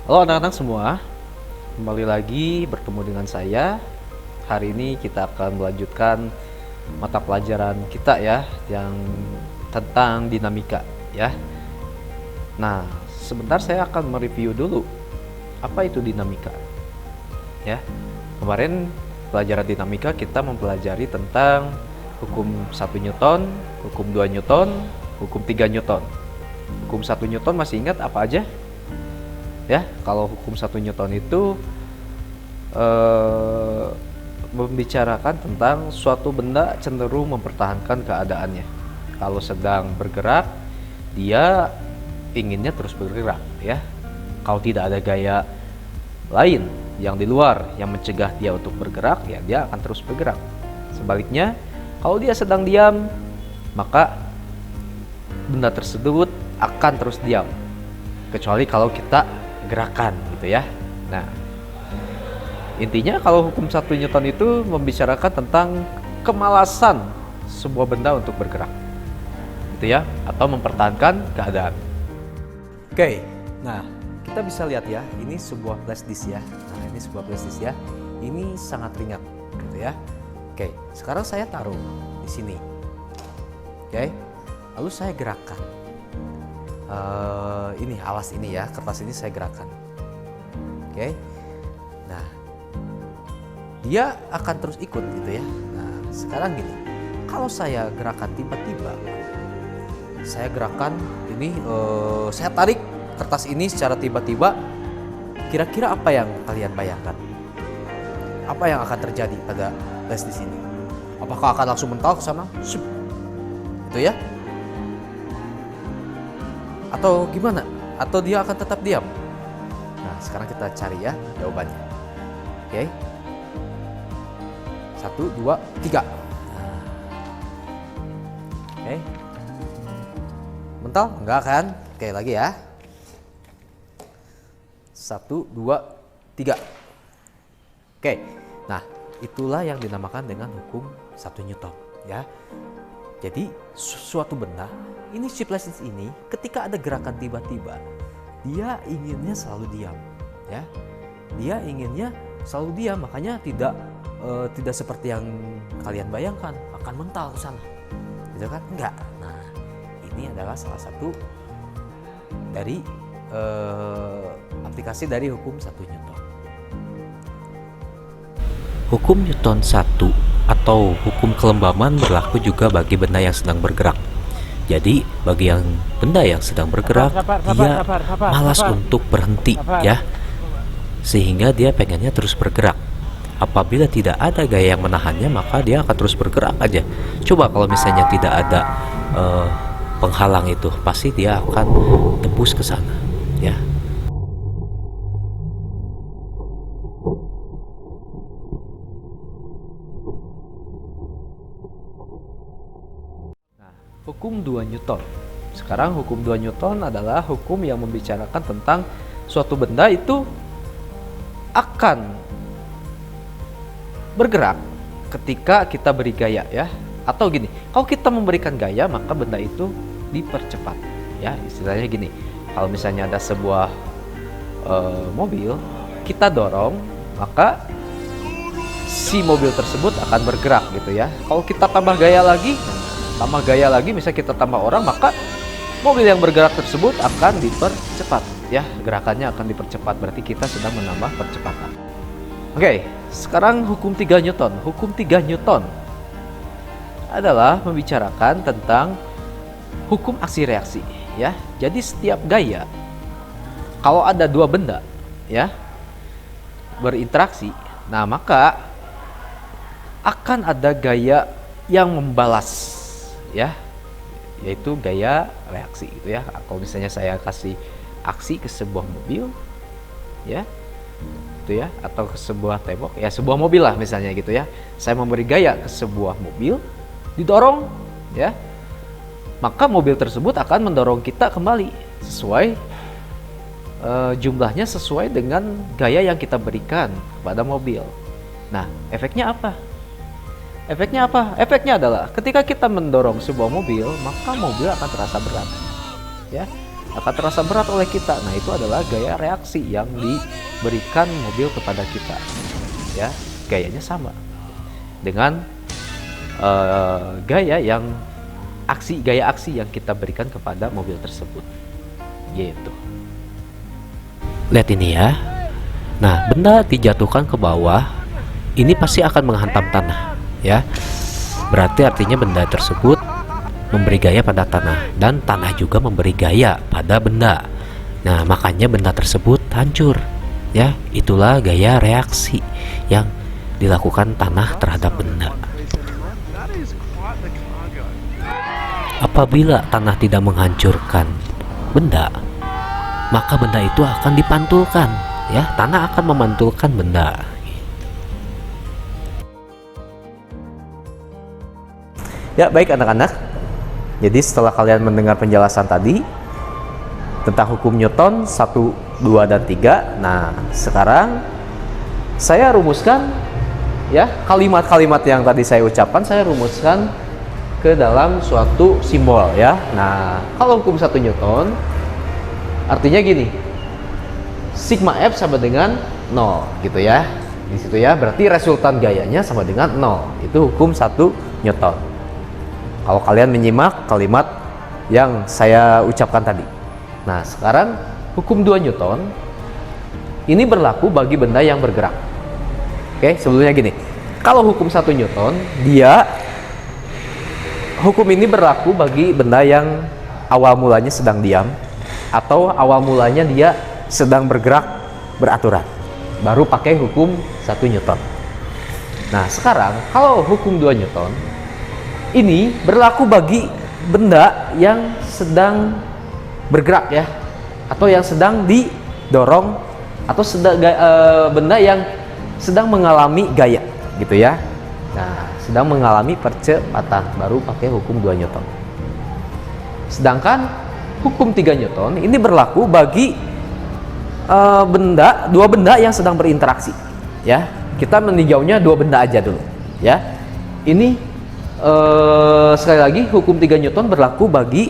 Halo anak-anak semua, kembali lagi bertemu dengan saya. Hari ini kita akan melanjutkan mata pelajaran kita ya, yang tentang dinamika ya. Nah, sebentar saya akan mereview dulu apa itu dinamika ya. Kemarin pelajaran dinamika kita mempelajari tentang hukum 1 Newton, hukum 2 Newton, hukum 3 Newton. Hukum 1 Newton masih ingat apa aja? Ya, kalau hukum 1 Newton itu membicarakan tentang suatu benda cenderung mempertahankan keadaannya. Kalau sedang bergerak, dia inginnya terus bergerak ya. Kalau tidak ada gaya lain yang di luar yang mencegah dia untuk bergerak, ya dia akan terus bergerak. Sebaliknya, kalau dia sedang diam, maka benda tersebut akan terus diam. Kecuali kalau kita gerakan gitu ya. Nah, intinya kalau hukum 1 Newton itu membicarakan tentang kemalasan sebuah benda untuk bergerak gitu ya, atau mempertahankan keadaan. Oke, nah kita bisa lihat ya, ini sebuah flash disk ya. Nah, ini sebuah flash disk ya. Ini sangat ringan gitu ya. Oke, sekarang saya taruh di sini. Oke, lalu saya gerakkan. Ini alas ini ya, kertas ini saya gerakan. Oke, nah dia akan terus ikut gitu ya. Nah sekarang gini, kalau saya gerakan tiba-tiba, saya gerakan ini, saya tarik kertas ini secara tiba-tiba, kira-kira apa yang kalian bayangkan? Apa yang akan terjadi pada flash di sini? Apakah akan langsung mental ke sana? Itu ya? Atau gimana? Atau dia akan tetap diam? Nah, sekarang kita cari ya jawabannya. Oke. 1, 2, 3. Nah. Oke. Mental? Enggak kan? Oke, lagi ya. 1, 2, 3. Oke. Nah, itulah yang dinamakan dengan hukum 1 Newton ya. Jadi, suatu benda ini, si flash disk ini, ketika ada gerakan tiba-tiba, dia inginnya selalu diam, ya. Dia inginnya selalu diam, makanya tidak seperti yang kalian bayangkan akan mental ke sana, gitu kan? Enggak. Nah, ini adalah salah satu dari aplikasi dari hukum 1 Newton. Hukum Newton 1 atau hukum kelembaman berlaku juga bagi benda yang sedang bergerak. Jadi bagi benda yang sedang bergerak, dia malas untuk berhenti ya, sehingga dia pengennya terus bergerak. Apabila tidak ada gaya yang menahannya, maka dia akan terus bergerak aja. Coba kalau misalnya tidak ada penghalang itu, pasti dia akan tembus ke sana ya. Hukum 2 Newton. Sekarang hukum 2 Newton adalah hukum yang membicarakan tentang suatu benda itu akan bergerak ketika kita beri gaya ya. Atau gini, kalau kita memberikan gaya maka benda itu dipercepat ya. Istilahnya gini, kalau misalnya ada sebuah mobil, kita dorong, maka si mobil tersebut akan bergerak gitu ya. Kalau kita tambah gaya lagi, misalnya kita tambah orang, maka mobil yang bergerak tersebut akan dipercepat ya, gerakannya akan dipercepat, berarti kita sedang menambah percepatan. Oke, sekarang hukum 3 Newton. Hukum 3 Newton adalah membicarakan tentang hukum aksi reaksi ya. Jadi setiap gaya, kalau ada dua benda ya berinteraksi, nah maka akan ada gaya yang membalas ya, yaitu gaya reaksi gitu ya. Kalau misalnya saya kasih aksi ke sebuah mobil ya, itu ya, atau ke sebuah tembok ya, sebuah mobil lah misalnya gitu ya, saya memberi gaya ke sebuah mobil, didorong ya, maka mobil tersebut akan mendorong kita kembali sesuai jumlahnya, sesuai dengan gaya yang kita berikan kepada mobil. Nah, efeknya apa? Efeknya adalah ketika kita mendorong sebuah mobil, maka mobil akan terasa berat. Ya. akan terasa berat oleh kita. Nah, itu adalah gaya reaksi yang diberikan mobil kepada kita. Ya, gayanya sama dengan gaya aksi yang kita berikan kepada mobil tersebut. Gitu. Lihat ini ya. Nah, benda dijatuhkan ke bawah, ini pasti akan menghantam tanah, ya. Berarti artinya benda tersebut memberi gaya pada tanah, dan tanah juga memberi gaya pada benda. Nah, makanya benda tersebut hancur, ya. Itulah gaya reaksi yang dilakukan tanah terhadap benda. Apabila tanah tidak menghancurkan benda, maka benda itu akan dipantulkan, ya. Tanah akan memantulkan benda. Ya, baik anak-anak. Jadi setelah kalian mendengar penjelasan tadi tentang hukum Newton 1, 2, dan 3, nah sekarang saya rumuskan, ya, kalimat-kalimat yang tadi saya ucapkan saya rumuskan ke dalam suatu simbol, ya. Nah, kalau hukum 1 Newton artinya gini, sigma F sama dengan 0 gitu ya. Di situ ya, berarti resultan gayanya sama dengan 0. Itu hukum 1 Newton. Kalau kalian menyimak kalimat yang saya ucapkan tadi. Nah, sekarang hukum 2 Newton ini berlaku bagi benda yang bergerak. Oke, sebelumnya gini. Kalau hukum 1 Newton, hukum ini berlaku bagi benda yang awal mulanya sedang diam atau awal mulanya dia sedang bergerak beraturan. Baru pakai hukum 1 Newton. Nah, sekarang kalau hukum 2 Newton ini berlaku bagi benda yang sedang bergerak, ya, atau yang sedang didorong, atau benda yang sedang mengalami gaya gitu ya. Nah, sedang mengalami percepatan, baru pakai hukum 2 Newton. Sedangkan hukum 3 Newton ini berlaku bagi dua benda yang sedang berinteraksi, ya. Kita meninjaunya dua benda aja dulu, ya. Ini sekali lagi hukum 3 Newton berlaku bagi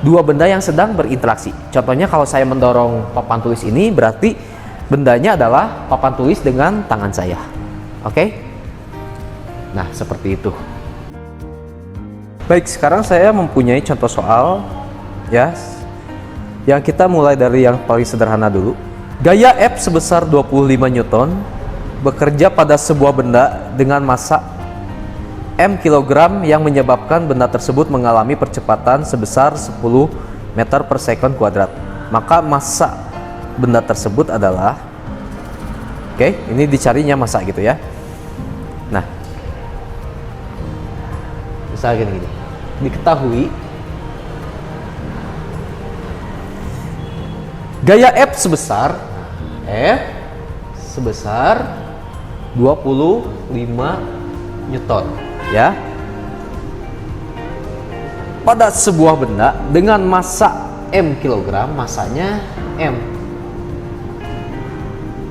dua benda yang sedang berinteraksi. Contohnya kalau saya mendorong papan tulis ini, berarti bendanya adalah papan tulis dengan tangan saya. Oke? Nah, seperti itu. Baik, sekarang saya mempunyai contoh soal, ya, yang kita mulai dari yang paling sederhana dulu. Gaya F sebesar 25 Newton bekerja pada sebuah benda dengan massa M kilogram yang menyebabkan benda tersebut mengalami percepatan sebesar 10 meter per sekon kuadrat. Maka massa benda tersebut adalah, oke, ini dicarinya massa gitu ya. Nah, misalnya gini, diketahui gaya F sebesar 25 Newton, ya, pada sebuah benda dengan massa M kilogram, massanya M,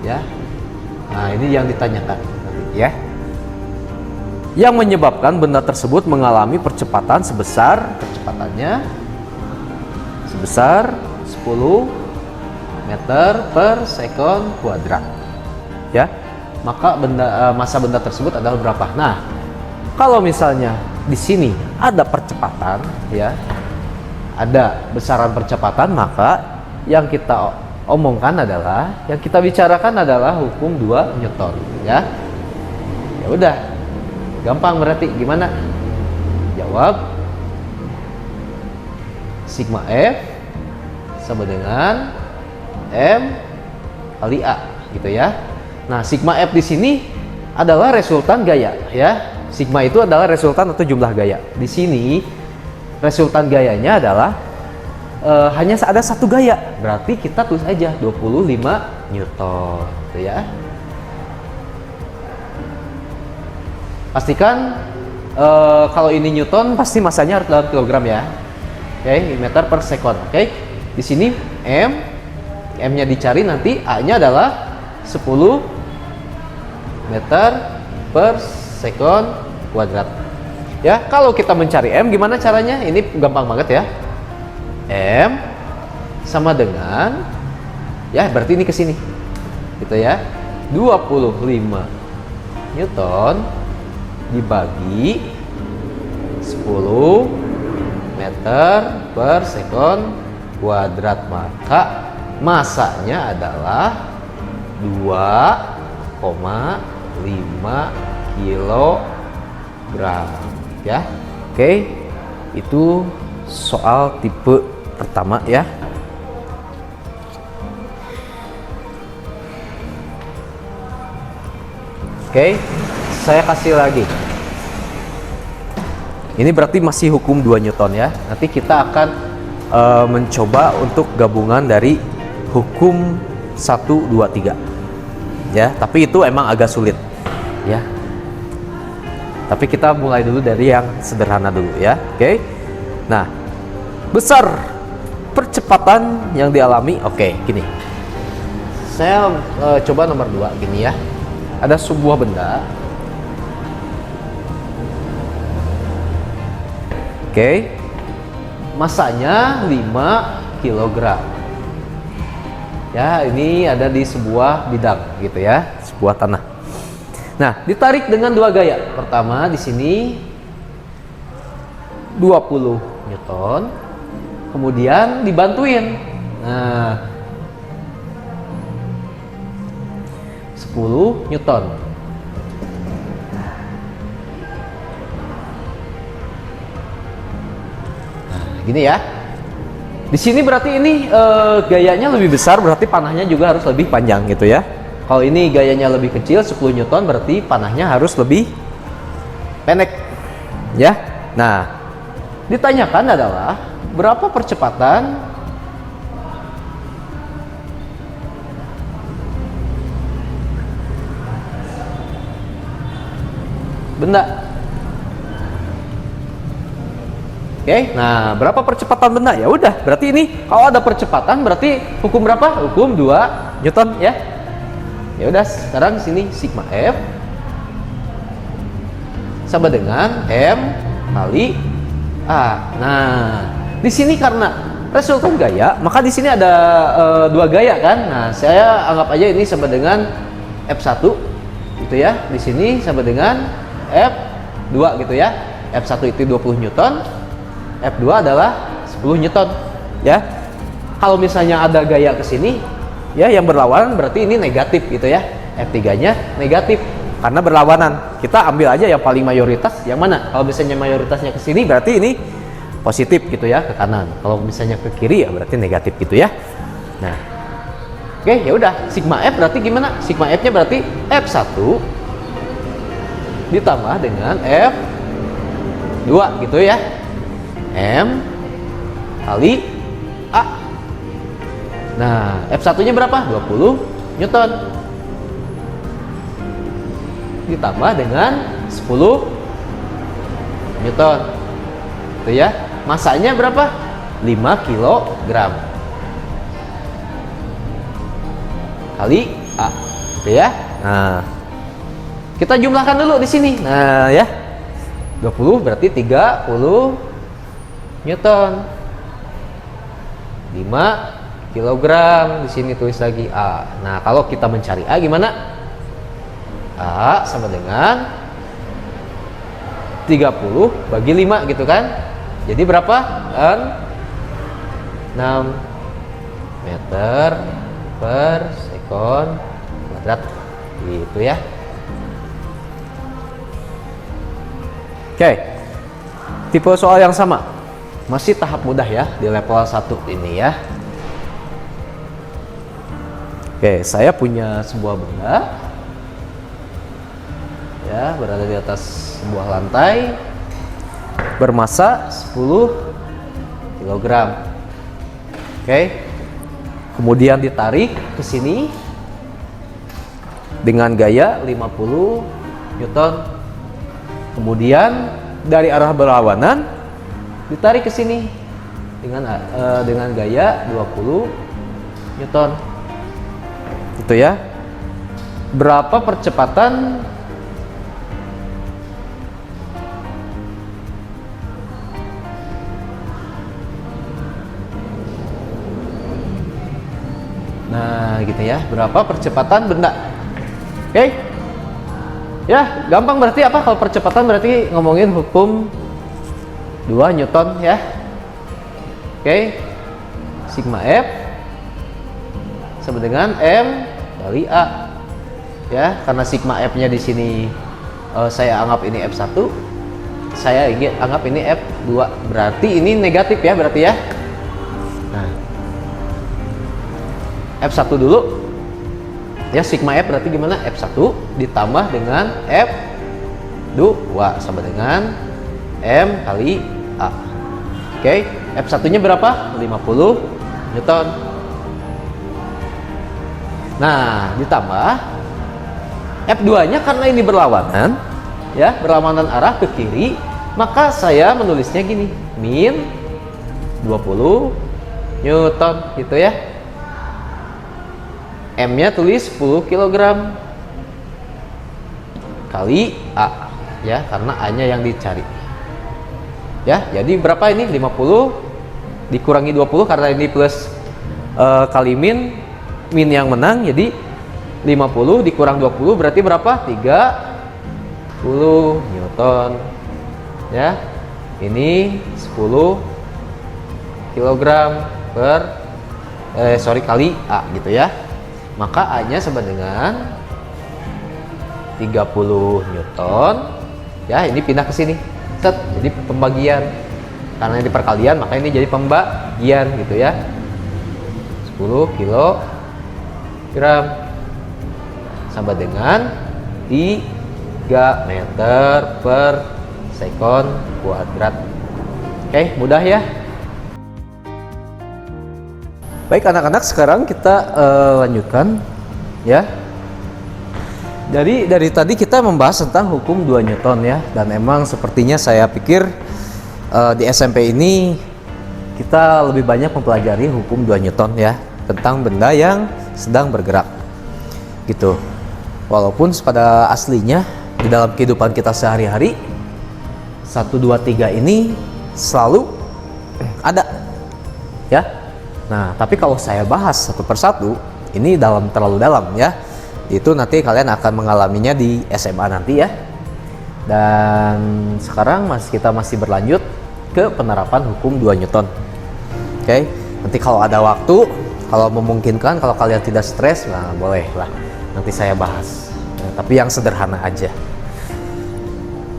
ya. Nah, ini yang ditanyakan nanti, ya, yang menyebabkan benda tersebut mengalami percepatan kecepatannya sebesar 10 meter per sekon kuadrat, ya. Maka massa benda tersebut adalah berapa? Nah, kalau misalnya di sini ada percepatan, ya, ada besaran percepatan, maka yang kita omongkan adalah, yang kita bicarakan adalah hukum 2 Newton, ya. Ya udah, gampang berarti. Gimana? Jawab sigma F sama dengan M kali A gitu ya. Nah, sigma F di sini adalah resultan gaya, ya. Sigma itu adalah resultan atau jumlah gaya. Di sini resultan gayanya adalah hanya ada satu gaya. Berarti kita tulis aja 25 Newton, gitu ya. Pastikan kalau ini Newton pasti massanya harus dalam kilogram, ya. Oke, meter per sekon. Oke. Di sini M-nya dicari, nanti A-nya adalah 10 meter per sekon kuadrat. Ya, kalau kita mencari M gimana caranya? Ini gampang banget ya. M sama dengan, ya berarti ini ke sini gitu ya, 25 Newton dibagi 10 meter per sekon kuadrat, maka masanya adalah 2,5 kilogram ya. Oke, itu soal tipe pertama ya. Oke, saya kasih lagi. Ini berarti masih hukum 2 Newton ya. Nanti kita akan mencoba untuk gabungan dari hukum 1, 2, 3 ya, tapi itu emang agak sulit ya. Tapi kita mulai dulu dari yang sederhana dulu ya. Oke. Nah, besar percepatan yang dialami. Oke, gini. Saya coba nomor 2 gini ya. Ada sebuah benda. Oke. Masanya 5 kg. Ya, ini ada di sebuah bidang gitu ya, sebuah tanah. Nah, ditarik dengan 2 gaya. Pertama di sini 20 Newton, kemudian dibantuin. Nah, 10 Newton. Nah, gini ya. Di sini berarti ini gayanya lebih besar, berarti panahnya juga harus lebih panjang gitu ya. Kalau ini gayanya lebih kecil 10 Newton, berarti panahnya harus lebih pendek ya. Nah, ditanyakan adalah berapa percepatan benda. Oke, nah berapa percepatan benda? Ya udah, berarti ini kalau ada percepatan berarti hukum berapa? Hukum 2 Newton ya. Ya udah, sekarang sini sigma F sama dengan M kali A. Nah, di sini karena resultan gaya, maka di sini ada 2 gaya kan. Nah, saya anggap aja ini sama dengan F1 gitu ya. Di sini sama dengan F2 gitu ya. F1 itu 20 Newton, F2 adalah 10 Newton ya. Kalau misalnya ada gaya ke sini ya, yang berlawanan berarti ini negatif gitu ya. F3-nya negatif karena berlawanan. Kita ambil aja yang paling mayoritas yang mana. Kalau misalnya mayoritasnya ke sini berarti ini positif gitu ya, ke kanan. Kalau misalnya ke kiri ya berarti negatif gitu ya. Nah, oke, ya udah, sigma F berarti gimana? Sigma F-nya berarti F1 ditambah dengan F2 gitu ya. M kali A. Nah, F1-nya berapa? 20 Newton. Ditambah dengan 10 Newton. Itu ya. Masanya berapa? 5 kg. Kali A. Itu ya. Nah, kita jumlahkan dulu di sini. Nah, ya. 20 berarti 30 Newton. 5 kilogram, di sini tulis lagi A. Nah, kalau kita mencari A gimana? A sama dengan 30 bagi 5 gitu kan. Jadi berapa? 6 meter per sekon kuadrat gitu ya. Oke. Tipe soal yang sama. Masih tahap mudah ya di level 1 ini ya. Oke, saya punya sebuah benda ya, berada di atas sebuah lantai, bermasa 10 kg. Oke, kemudian ditarik ke sini dengan gaya 50 Newton. Kemudian dari arah berlawanan ditarik ke sini dengan gaya 20 Newton. Itu ya. Berapa percepatan gitu ya. Berapa percepatan benda? Oke. Ya, gampang berarti apa kalau percepatan berarti ngomongin hukum 2 Newton ya. Oke. Sigma F sama dengan M kali A. Ya, karena sigma F-nya di sini saya anggap ini F1, saya anggap ini F2. Berarti ini negatif ya berarti ya. Nah, F1 dulu. Ya, sigma F berarti gimana? F1 ditambah dengan F2 sama dengan M kali A. Oke, F1-nya berapa? 50 Newton. Nah, ditambah F2-nya karena ini berlawanan, ya, berlawanan arah ke kiri, maka saya menulisnya gini, min 20 Newton gitu ya. M-nya tulis 10 kg kali A ya, karena A-nya yang dicari. Ya, jadi berapa ini? 50 dikurangi 20 karena ini plus kali min yang menang, jadi 50 dikurang 20 berarti berapa? 30 Newton. Ya. Ini 10 kg kali A gitu ya. Maka A-nya sama dengan 30 Newton. Ya, ini pindah ke sini. Set, jadi pembagian. Karena ini perkalian, maka ini jadi pembagian gitu ya. 10 kg sama dengan 3 meter per sekon kuadrat. Oke, mudah ya. Baik anak-anak, sekarang kita lanjutkan ya. Dari tadi kita membahas tentang hukum 2 Newton ya, dan emang sepertinya saya pikir di SMP ini kita lebih banyak mempelajari hukum 2 Newton ya, tentang benda yang sedang bergerak gitu. Walaupun pada aslinya di dalam kehidupan kita sehari-hari 1, 2, 3 ini selalu ada ya. Nah, tapi kalau saya bahas satu persatu, ini terlalu dalam ya. Itu nanti kalian akan mengalaminya di SMA nanti ya. Dan sekarang kita masih berlanjut ke penerapan hukum 2 Newton. Oke, nanti kalau ada waktu, kalau memungkinkan, kalau kalian tidak stres, nah boleh lah. Nanti saya bahas. Nah, tapi yang sederhana aja.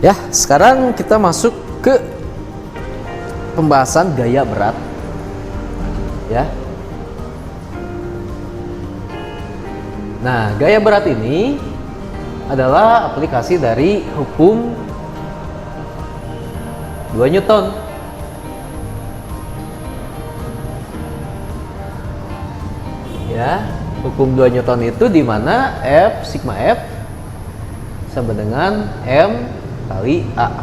Ya, sekarang kita masuk ke pembahasan gaya berat. Ya. Nah, gaya berat ini adalah aplikasi dari hukum 2 Newton. Ya, hukum 2 Newton itu di mana sigma F sama dengan M kali A.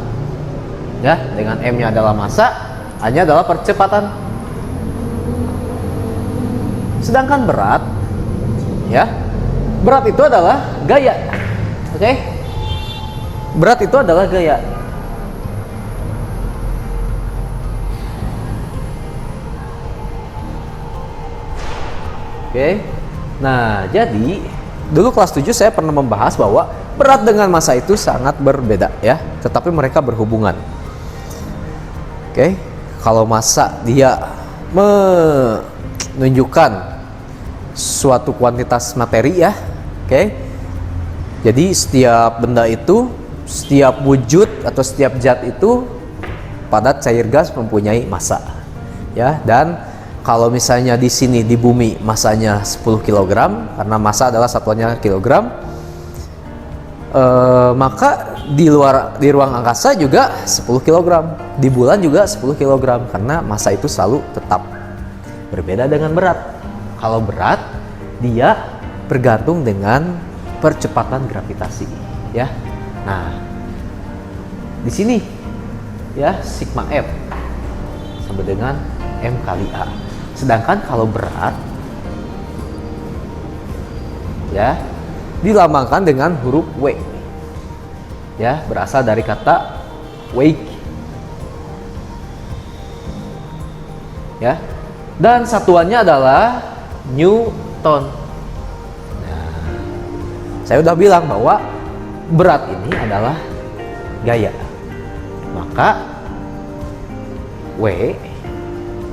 Ya, dengan M-nya adalah massa, A-nya adalah percepatan. Sedangkan berat, ya, berat itu adalah gaya. Oke? Berat itu adalah gaya. Oke. Nah, jadi dulu kelas 7 saya pernah membahas bahwa berat dengan massa itu sangat berbeda ya, tetapi mereka berhubungan. Oke. Kalau massa dia menunjukkan suatu kuantitas materi ya. Oke. Jadi setiap benda itu, setiap wujud atau setiap zat itu pada cair gas mempunyai massa. Ya, dan kalau misalnya di sini di bumi massanya 10 kg karena massa adalah satuannya kilogram, maka di ruang angkasa juga 10 kg, di bulan juga 10 kg karena massa itu selalu tetap. Berbeda dengan berat. Kalau berat dia bergantung dengan percepatan gravitasi ya. Nah, di sini ya sigma F sama dengan M kali A. Sedangkan kalau berat ya dilambangkan dengan huruf W. Ya, berasal dari kata weight. Ya. Dan satuannya adalah Newton. saya udah bilang bahwa berat ini adalah gaya. Maka W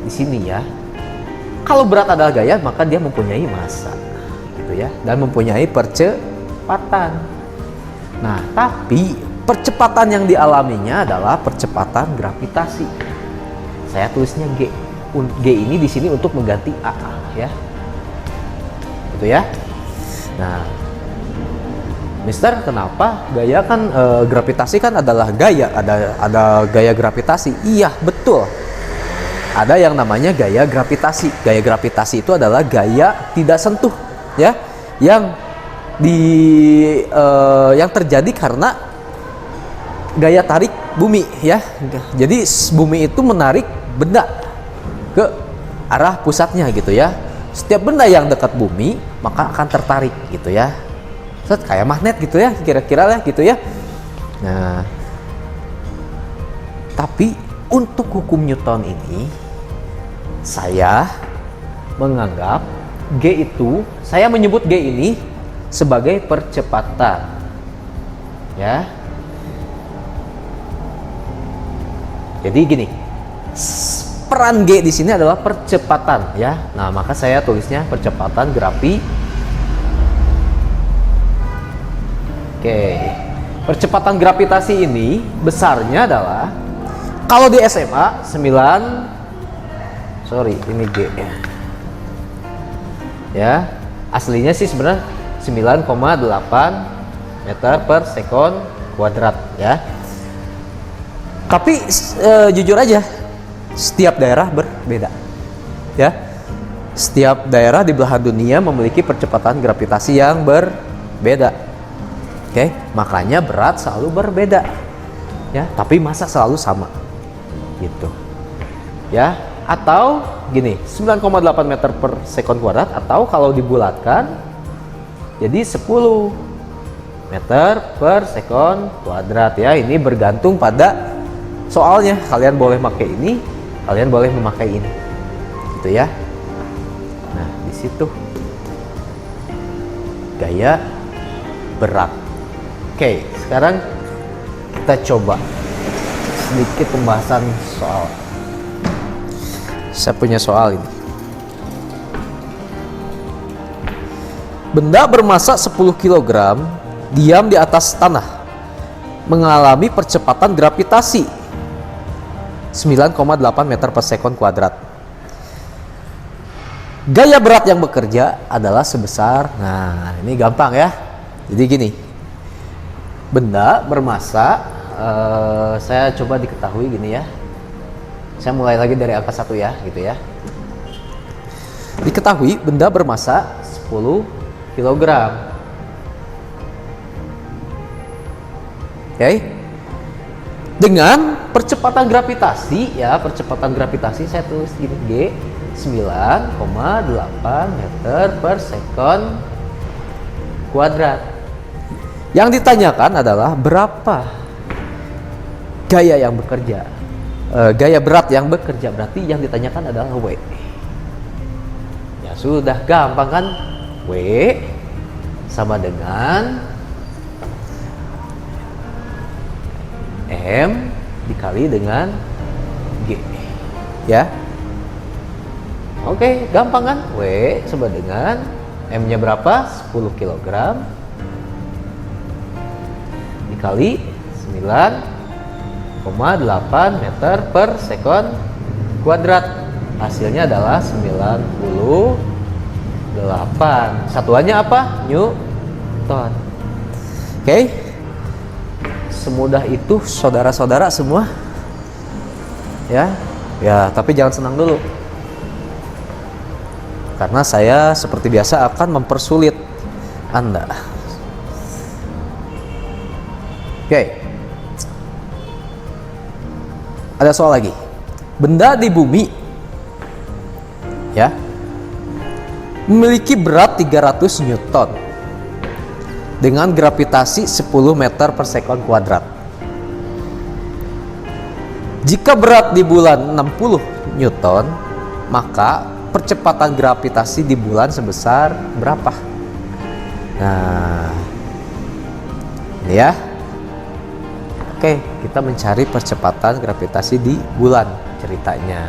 di sini ya. Kalau berat adalah gaya, maka dia mempunyai massa, gitu ya, dan mempunyai percepatan. Nah, tapi percepatan yang dialaminya adalah percepatan gravitasi. Saya tulisnya G. G ini di sini untuk mengganti A, ya. Gitu ya. Nah, Mister, kenapa gaya kan gravitasi kan adalah gaya, ada gaya gravitasi. Iya, betul. Ada yang namanya gaya gravitasi. Gaya gravitasi itu adalah gaya tidak sentuh, ya, yang terjadi karena gaya tarik bumi, ya. Jadi bumi itu menarik benda ke arah pusatnya, gitu ya. Setiap benda yang dekat bumi maka akan tertarik, gitu ya. Kayak magnet gitu ya, kira-kira lah gitu ya. Nah, tapi untuk hukum Newton ini saya menganggap G itu, saya menyebut G ini sebagai percepatan, ya. Jadi gini, peran G di sini adalah percepatan, ya. Nah, maka saya tulisnya percepatan gravitasi. Oke, percepatan gravitasi ini besarnya adalah, kalau di SMA 9, ini G ya, aslinya sih sebenarnya 9,8 meter per sekon kuadrat, ya. Tapi jujur aja, setiap daerah berbeda, ya. Setiap daerah di belahan dunia memiliki percepatan gravitasi yang berbeda. Oke, makanya berat selalu berbeda, ya. Tapi massa selalu sama, gitu, ya. Atau gini, 9,8 meter per sekon kuadrat, atau kalau dibulatkan jadi 10 meter per sekon kuadrat, ya. Ini bergantung pada soalnya. Kalian boleh pakai ini, kalian boleh memakai ini, gitu ya. Nah, di situ gaya berat. Oke, sekarang kita coba sedikit pembahasan soal. Saya punya soal ini. Benda bermassa 10 kg diam di atas tanah mengalami percepatan gravitasi 9,8 meter per sekon kuadrat. Gaya berat yang bekerja adalah sebesar, nah ini gampang ya. Jadi gini, benda bermassa, saya coba diketahui gini ya. Saya mulai lagi dari angka 1 ya, gitu ya. Diketahui benda bermassa 10 kg. Oke. Dengan percepatan gravitasi, ya, percepatan gravitasi saya tulis gini, G 9,8 meter per sekon kuadrat. Yang ditanyakan adalah berapa gaya yang bekerja, gaya berat yang bekerja. Berarti yang ditanyakan adalah W. Ya sudah, gampang kan? W sama dengan M dikali dengan G, ya. Oke, gampang kan? W sama dengan M-nya berapa? 10 kg dikali 9,8 meter per sekon kuadrat. Hasilnya adalah 98. Satuannya apa? Newton. Oke. Semudah itu saudara-saudara semua. Ya. Ya, tapi jangan senang dulu. Karena saya seperti biasa akan mempersulit Anda. Oke. Ada soal lagi. Benda di bumi, ya, memiliki berat 300 Newton dengan gravitasi 10 meter per sekon kuadrat. Jika berat di bulan 60 Newton, maka percepatan gravitasi di bulan sebesar berapa? Nah, Ini ya. Oke, kita mencari percepatan gravitasi di bulan ceritanya.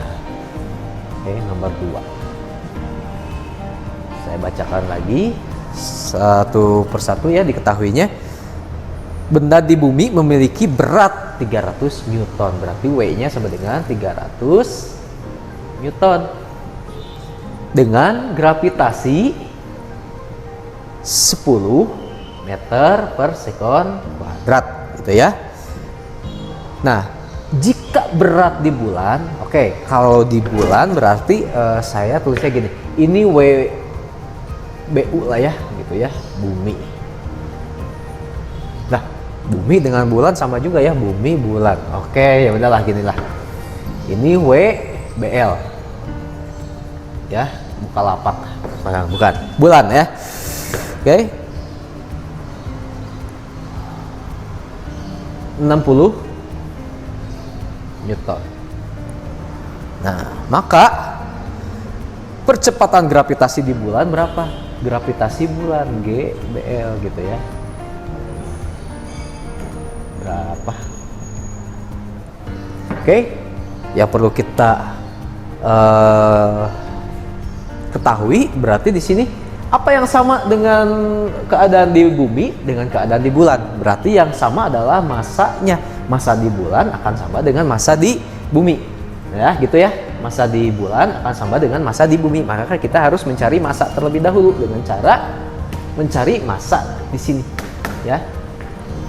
Oke, nomor 2. Saya bacakan lagi satu persatu ya, diketahuinya. Benda di bumi memiliki berat 300 Newton. Berarti W-nya sama dengan 300 Newton. Dengan gravitasi 10 meter per sekon kuadrat, gitu ya. Nah, jika berat di bulan, oke, kalau di bulan berarti saya tulisnya gini. Ini BU lah ya, gitu ya, bumi. Nah, bumi dengan bulan sama juga ya, bumi bulan. Oke, ya udahlah ginilah. Ini WBL. Ya, Bukalapak. Bukan, bulan ya. Oke. 60 Newton. Nah, maka percepatan gravitasi di bulan berapa? Gravitasi bulan GBL gitu ya. Berapa? Oke. Yang perlu kita ketahui berarti di sini apa yang sama dengan keadaan di bumi dengan keadaan di bulan? Berarti yang sama adalah masanya. Masa di bulan akan sama dengan masa di bumi. Ya, gitu ya. Masa di bulan akan sama dengan masa di bumi. Maka kita harus mencari masa terlebih dahulu dengan cara mencari masa di sini, ya.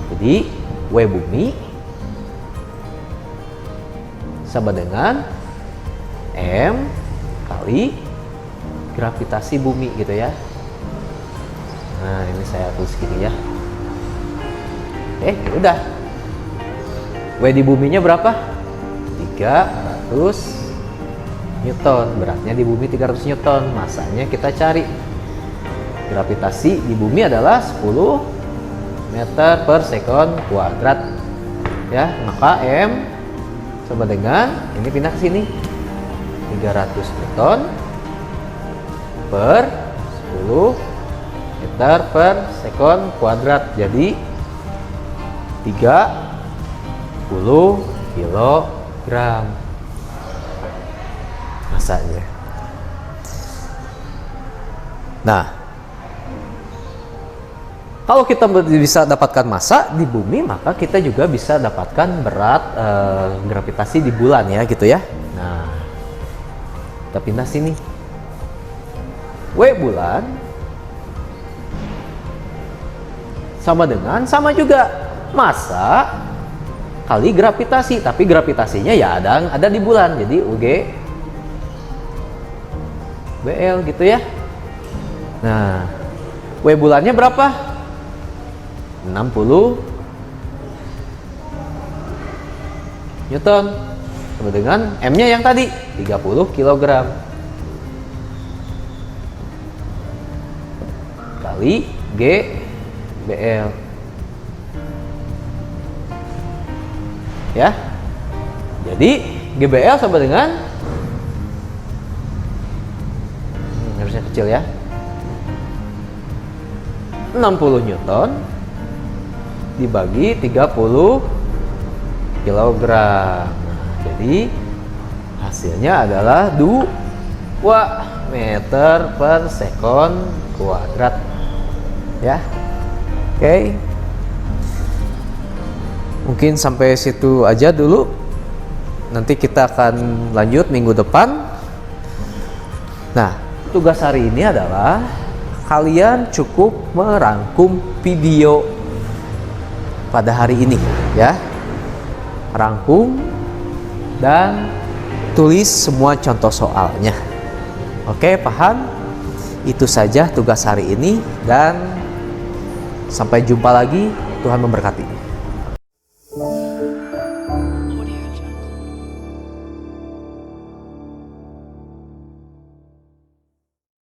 Jadi W bumi sama dengan M kali gravitasi bumi gitu ya. Nah, ini saya tulis gini ya. Udah. W di buminya berapa? 300 Newton. Beratnya di bumi 300 Newton. Masanya kita cari. Gravitasi di bumi adalah 10 meter per sekon kuadrat. Ya, maka M sama dengan ini pindah ke sini. 300 Newton per 10 meter per sekon kuadrat. Jadi 30 kilogram masanya. Nah, kalau kita bisa dapatkan massa di bumi, maka kita juga bisa dapatkan berat gravitasi di bulan ya, gitu ya. Nah, kita pindah sini. W bulan sama juga massa kali gravitasi, tapi gravitasinya ya ada di bulan, jadi UG BL gitu ya. Nah, W bulannya berapa? 60 Newton sama dengan M-nya yang tadi 30 kg kali G BL ya. Jadi GBL sama dengan harusnya kecil ya, 60 Newton dibagi 30 kilogram. Nah, jadi hasilnya adalah 2 meter per sekon kuadrat ya. Oke. Mungkin sampai situ aja dulu. Nanti kita akan lanjut minggu depan. Nah, tugas hari ini adalah kalian cukup merangkum video pada hari ini ya. Rangkum dan tulis semua contoh soalnya. Oke, paham? Itu saja tugas hari ini dan sampai jumpa lagi. Tuhan memberkati.